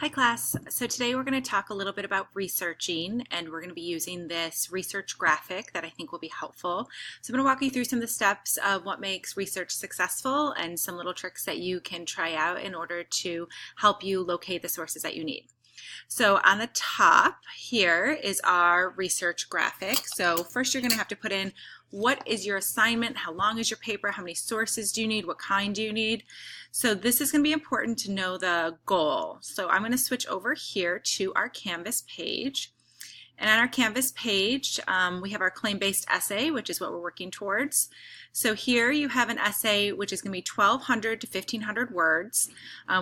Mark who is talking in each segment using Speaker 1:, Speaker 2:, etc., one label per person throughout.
Speaker 1: Hi class, so today we're going to talk a little bit about researching and we're going to be using this research graphic that I think will be helpful. So I'm going to walk you through some of the steps of what makes research successful and some little tricks that you can try out in order to help you locate the sources that you need. So on the top here is our research graphic. So first you're going to have to put in what is your assignment, how long is your paper, how many sources do you need, what kind do you need. So this is going to be important to know the goal. So I'm going to switch over here to our Canvas page. And on our Canvas page, we have our claim-based essay, which is what we're working towards. So here you have an essay which is going to be 1,200 to 1,500 words.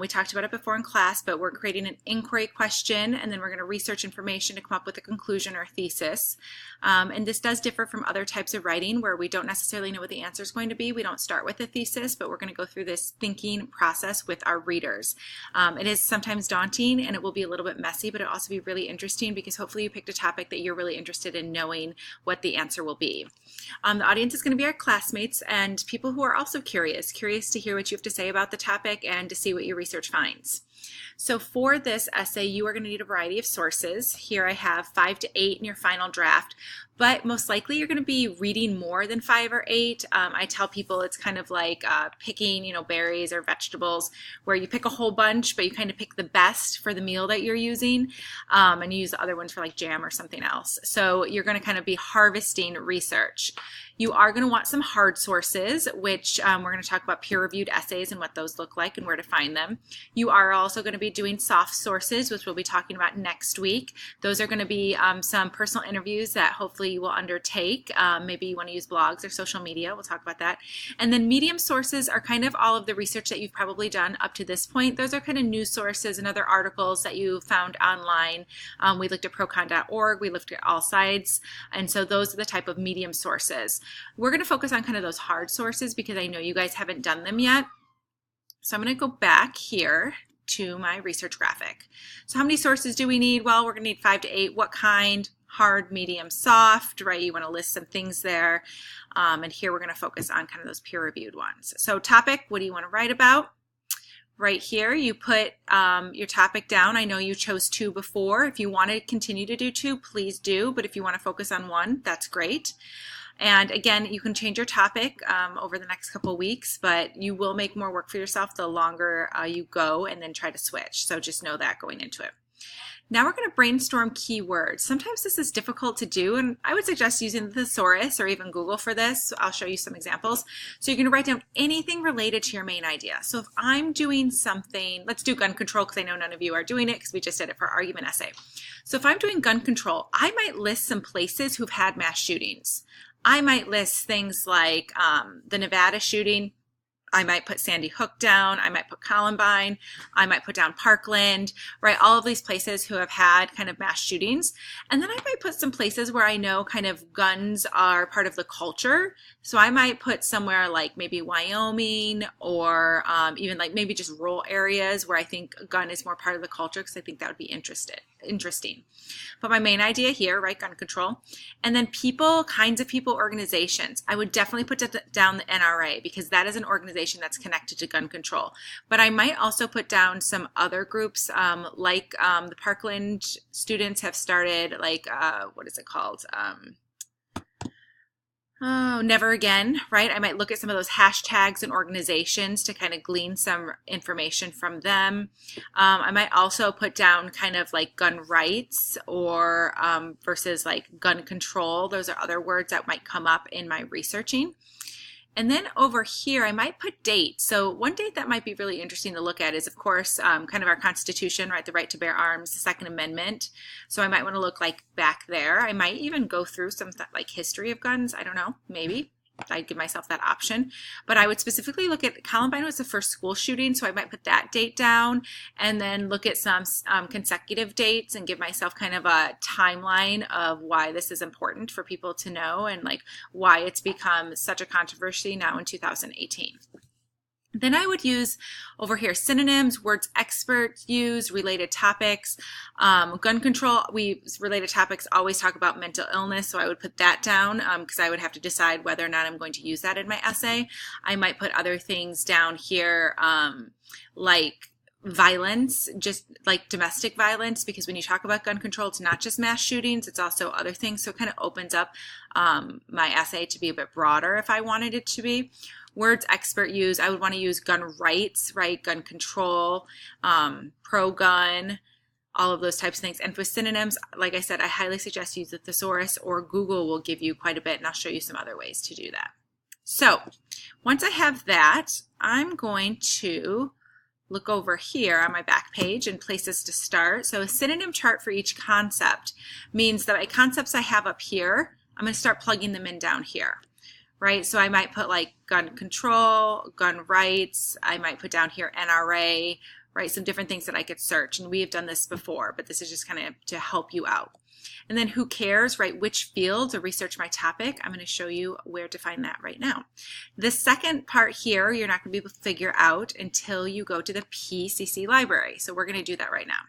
Speaker 1: We talked about it before in class, but we're creating an inquiry question, and then we're going to research information to come up with a conclusion or thesis. And this does differ from other types of writing where we don't necessarily know what the answer is going to be. We don't start with a thesis, but we're going to go through this thinking process with our readers. It is sometimes daunting and it will be a little bit messy, but it'll also be really interesting because hopefully you picked a topic that you're really interested in knowing what the answer will be. The audience is going to be our classmates and people who are also curious to hear what you have to say about the topic and to see what your research finds. So for this essay, you are going to need a variety of sources. Here I have 5 to 8 in your final draft, but most likely you're going to be reading more than 5 or 8. I tell people it's kind of like picking, berries or vegetables, where you pick a whole bunch, but you kind of pick the best for the meal that you're using, and you use the other ones for like jam or something else. So you're going to kind of be harvesting research. You are going to want some hard sources, which we're going to talk about peer-reviewed essays and what those look like and where to find them. You are also going to be doing soft sources, which we'll be talking about next week. Those are going to be some personal interviews that hopefully you will undertake. Maybe you want to use blogs or social media. We'll talk about that. And then medium sources are kind of all of the research that you've probably done up to this point. Those are kind of news sources and other articles that you found online. We looked at procon.org. We looked at All Sides. And so those are the type of medium sources. We're going to focus on kind of those hard sources because I know you guys haven't done them yet. So I'm going to go back here to my research graphic. So how many sources do we need? Well, we're going to need 5 to 8. What kind? Hard, medium, soft, right? You want to list some things there. And here we're going to focus on kind of those peer-reviewed ones. So topic, what do you want to write about? Right here, you put your topic down. I know you chose 2 before. If you want to continue to do 2, please do. But if you want to focus on 1, that's great. And again, you can change your topic over the next couple of weeks, but you will make more work for yourself the longer you go and then try to switch. So just know that going into it. Now we're going to brainstorm keywords. Sometimes this is difficult to do, and I would suggest using the thesaurus or even Google for this. I'll show you some examples. So you're going to write down anything related to your main idea. So if I'm doing something, let's do gun control because I know none of you are doing it because we just did it for our argument essay. So if I'm doing gun control, I might list some places who've had mass shootings. I might list things like the Nevada shooting. I might put Sandy Hook down. I might put Columbine. I might put down Parkland, right? All of these places who have had kind of mass shootings. And then I might put some places where I know kind of guns are part of the culture. So I might put somewhere like maybe Wyoming or even like maybe just rural areas where I think a gun is more part of the culture because I think that would be interesting. But my main idea here, right, gun control. And then people, kinds of people, organizations. I would definitely put down the NRA because that is an organization that's connected to gun control. But I might also put down some other groups like the Parkland students have started like, what is it called? Oh, Never Again, right? I might look at some of those hashtags and organizations to kind of glean some information from them. I might also put down kind of like gun rights or versus like gun control. Those are other words that might come up in my researching. And then over here, I might put dates. So one date that might be really interesting to look at is, of course, kind of our Constitution, right? The right to bear arms, the Second Amendment. So I might want to look like back there. I might even go through some like history of guns. I don't know, maybe. I'd give myself that option. But I would specifically look at Columbine was the first school shooting, so I might put that date down and then look at some consecutive dates and give myself kind of a timeline of why this is important for people to know and like why it's become such a controversy now in 2018. Then I would use over here synonyms, words experts use, related topics. Gun control, related topics always talk about mental illness, so I would put that down because I would have to decide whether or not I'm going to use that in my essay. I might put other things down here like violence, just like domestic violence, because when you talk about gun control, it's not just mass shootings, it's also other things. So it kind of opens up my essay to be a bit broader if I wanted it to be. Words expert use, I would want to use gun rights, right? Gun control, pro-gun, all of those types of things. And for synonyms, like I said, I highly suggest you use the thesaurus, or Google will give you quite a bit, and I'll show you some other ways to do that. So once I have that, I'm going to look over here on my back page and places to start. So a synonym chart for each concept means that my concepts I have up here, I'm going to start plugging them in down here, right? So I might put like gun control, gun rights, I might put down here NRA, right? Some different things that I could search, and we have done this before, but this is just kind of to help you out. And then who cares, right? Which field to research my topic? I'm going to show you where to find that right now. The second part here, you're not going to be able to figure out until you go to the PCC Library. So we're going to do that right now.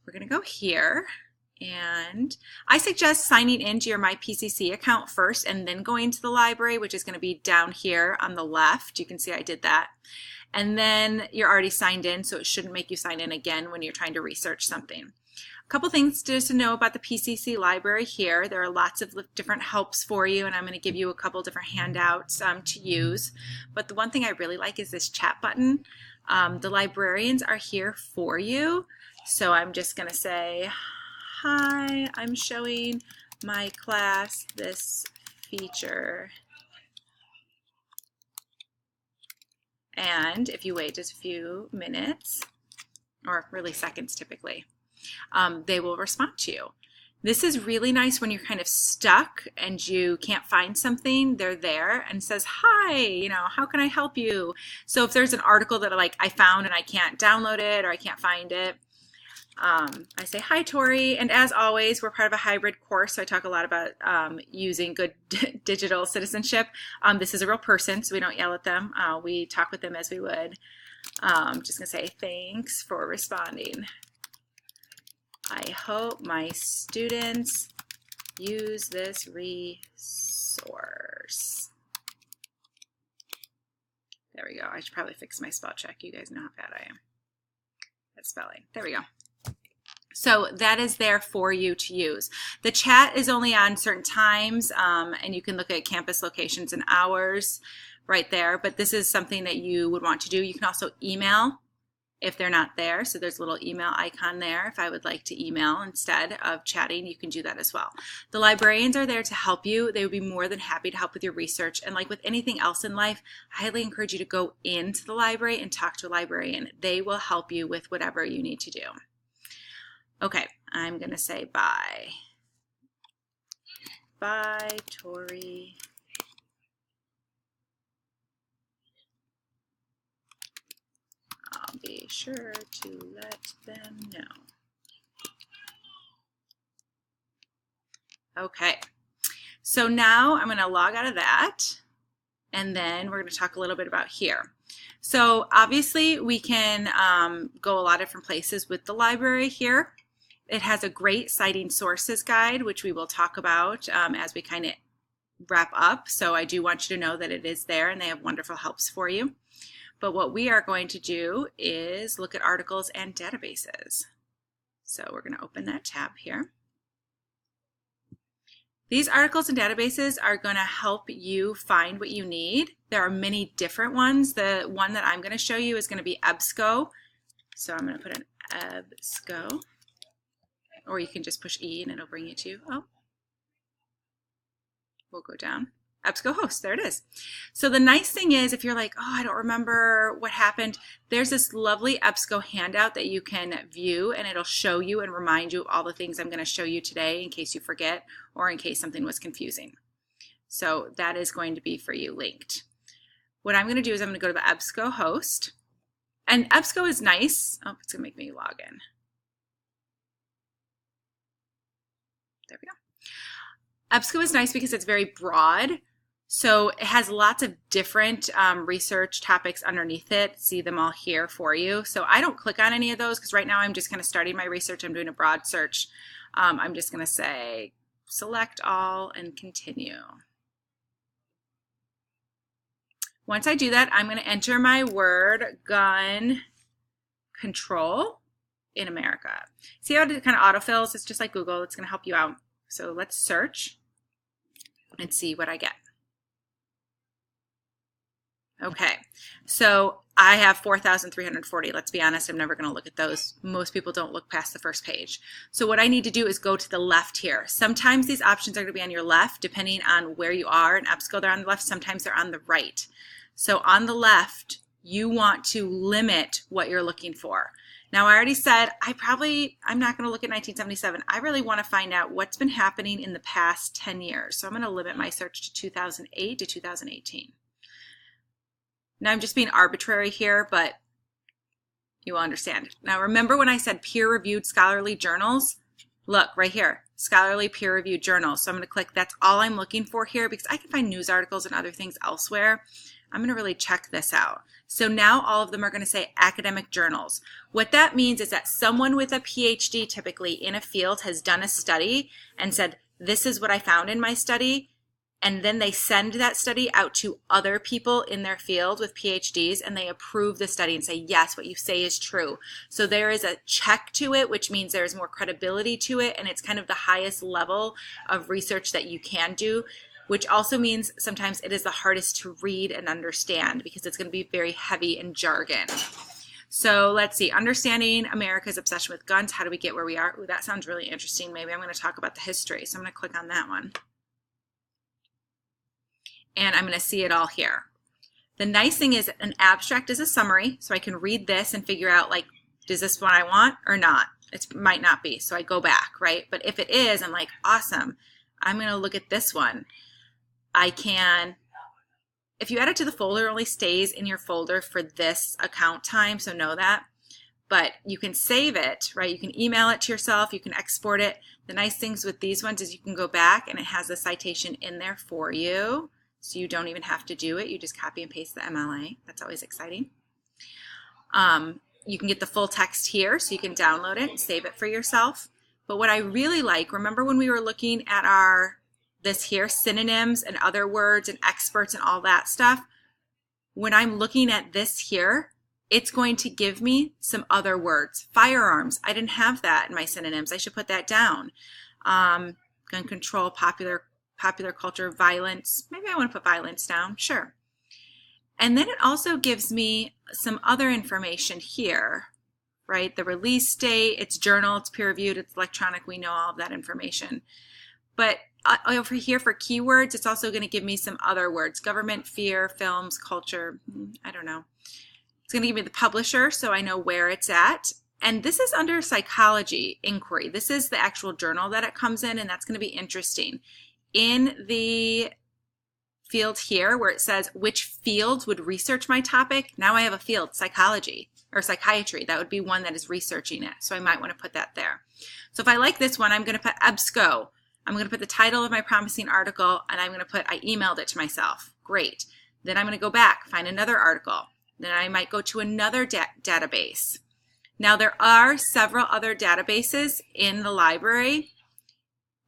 Speaker 1: We're going to go here, and I suggest signing into your My PCC account first and then going to the library, which is going to be down here on the left. You can see I did that. And then you're already signed in, so it shouldn't make you sign in again when you're trying to research something. A couple things just to know about the PCC Library here. There are lots of different helps for you, and I'm going to give you a couple different handouts to use. But the one thing I really like is this chat button. The librarians are here for you. So I'm just going to say, hi, I'm showing my class this feature. And if you wait just a few minutes, or really seconds typically, they will respond to you. This is really nice when you're kind of stuck and you can't find something. They're there and says, hi, you know, how can I help you? So if there's an article that I found and I can't download it or I can't find it, I say, hi, Tori. And as always, we're part of a hybrid course, so I talk a lot about using good digital citizenship. This is a real person, so we don't yell at them. We talk with them as we would. Just going to say, thanks for responding. I hope my students use this resource. There we go. I should probably fix my spell check. You guys know how bad I am at spelling. There we go. So that is there for you to use. The chat is only on certain times, and you can look at campus locations and hours right there, but this is something that you would want to do. You can also email if they're not there. So there's a little email icon there. If I would like to email instead of chatting, you can do that as well. The librarians are there to help you. They would be more than happy to help with your research. And like with anything else in life, I highly encourage you to go into the library and talk to a librarian. They will help you with whatever you need to do. Okay, I'm going to say bye. Bye, Tori. I'll be sure to let them know. Okay, so now I'm going to log out of that, and then we're going to talk a little bit about here. So obviously we can go a lot of different places with the library here. It has a great citing sources guide, which we will talk about as we kind of wrap up. So I do want you to know that it is there, and they have wonderful helps for you. But what we are going to do is look at articles and databases. So we're going to open that tab here. These articles and databases are going to help you find what you need. There are many different ones. The one that I'm going to show you is going to be EBSCO. So I'm going to put an EBSCO. Or you can just push E and it'll bring you to, oh, we'll go down. EBSCO host, there it is. So the nice thing is, if you're like, oh, I don't remember what happened, there's this lovely EBSCO handout that you can view, and it'll show you and remind you of all the things I'm going to show you today in case you forget or in case something was confusing. So that is going to be for you linked. What I'm going to do is I'm going to go to the EBSCO host, and EBSCO is nice. Oh, it's going to make me log in. There we go. EBSCO is nice because it's very broad. So it has lots of different research topics underneath it. See them all here for you. So I don't click on any of those because right now I'm just kind of starting my research. I'm doing a broad search. I'm just going to say select all and continue. Once I do that, I'm going to enter my word gun control in America. See how it kind of autofills? It's just like Google. It's going to help you out. So let's search and see what I get. Okay, so I have 4,340. Let's be honest, I'm never going to look at those. Most people don't look past the first page. So what I need to do is go to the left here. Sometimes these options are going to be on your left, depending on where you are. In EBSCO, they're on the left. Sometimes they're on the right. So on the left, you want to limit what you're looking for. Now, I already said I'm not going to look at 1977. I really want to find out what's been happening in the past 10 years. So I'm going to limit my search to 2008 to 2018. Now I'm just being arbitrary here, but you will understand. Now remember when I said peer-reviewed scholarly journals? Look right here, scholarly peer-reviewed journals. So I'm going to click that's all I'm looking for here because I can find news articles and other things elsewhere. I'm going to really check this out. So now all of them are going to say academic journals. What that means is that someone with a PhD typically in a field has done a study and said, this is what I found in my study. And then they send that study out to other people in their field with PhDs and they approve the study and say, yes, what you say is true. So there is a check to it, which means there's more credibility to it, and it's kind of the highest level of research that you can do, which also means sometimes it is the hardest to read and understand because it's going to be very heavy in jargon. So let's see, understanding America's obsession with guns. How do we get where we are? Ooh, that sounds really interesting. Maybe I'm going to talk about the history. So I'm going to click on that one. And I'm going to see it all here. The nice thing is an abstract is a summary, so I can read this and figure out, like, is this what I want or not? It might not be, so I go back, right? But if it is, I'm like, awesome. I'm going to look at this one. I can, if you add it to the folder, it only stays in your folder for this account time, so know that. But you can save it, right? You can email it to yourself. You can export it. The nice things with these ones is you can go back and it has the citation in there for you. So you don't even have to do it. You just copy and paste the MLA. That's always exciting. You can get the full text here, so you can download it and save it for yourself. But what I really like, remember when we were looking at this here, synonyms and other words and experts and all that stuff? When I'm looking at this here, it's going to give me some other words. Firearms, I didn't have that in my synonyms. I should put that down. Gun control, popular culture, violence. Maybe I want to put violence down. Sure. And then it also gives me some other information here, right? The release date, it's journal, it's peer-reviewed, it's electronic. We know all of that information. But over here for keywords, it's also going to give me some other words. Government, fear, films, culture. I don't know. It's going to give me the publisher, so I know where it's at. And this is under psychology inquiry. This is the actual journal that it comes in, and that's going to be interesting. In the field here where it says which fields would research my topic, now I have a field, psychology or psychiatry. That would be one that is researching it. So I might want to put that there. So if I like this one, I'm going to put EBSCO. I'm going to put the title of my promising article, and I'm going to put I emailed it to myself. Great. Then I'm going to go back, find another article. Then I might go to another database. Now there are several other databases in the library.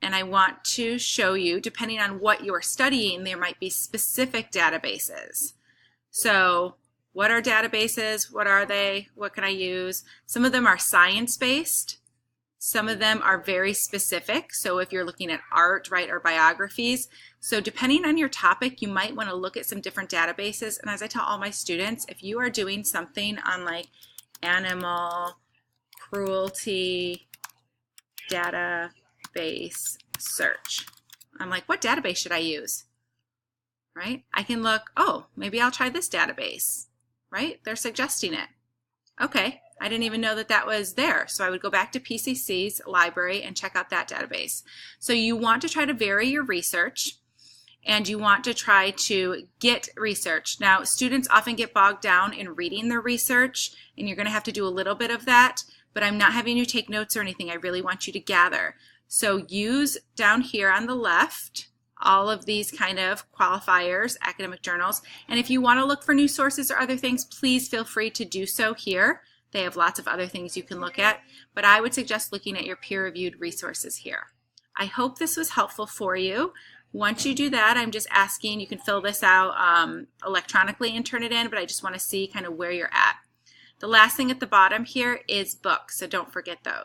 Speaker 1: And I want to show you, depending on what you're studying, there might be specific databases. So what are databases? What are they? What can I use? Some of them are science-based. Some of them are very specific. So if you're looking at art, right, or biographies. So depending on your topic, you might want to look at some different databases. And as I tell all my students, if you are doing something on like animal cruelty database search, I'm like, what database should I use? Right? I can look, oh, maybe I'll try this database, right? They're suggesting it. Okay, I didn't even know that that was there. So I would go back to PCC's library and check out that database. So you want to try to vary your research, and you want to try to get research. Now, students often get bogged down in reading their research, and you're going to have to do a little bit of that, but I'm not having you take notes or anything. I really want you to gather. So use down here on the left all of these kind of qualifiers, academic journals. And if you want to look for new sources or other things, please feel free to do so here. They have lots of other things you can look at, but I would suggest looking at your peer-reviewed resources here. I hope this was helpful for you. Once you do that, I'm just asking, you can fill this out electronically and turn it in, but I just want to see kind of where you're at. The last thing at the bottom here is books, so don't forget those.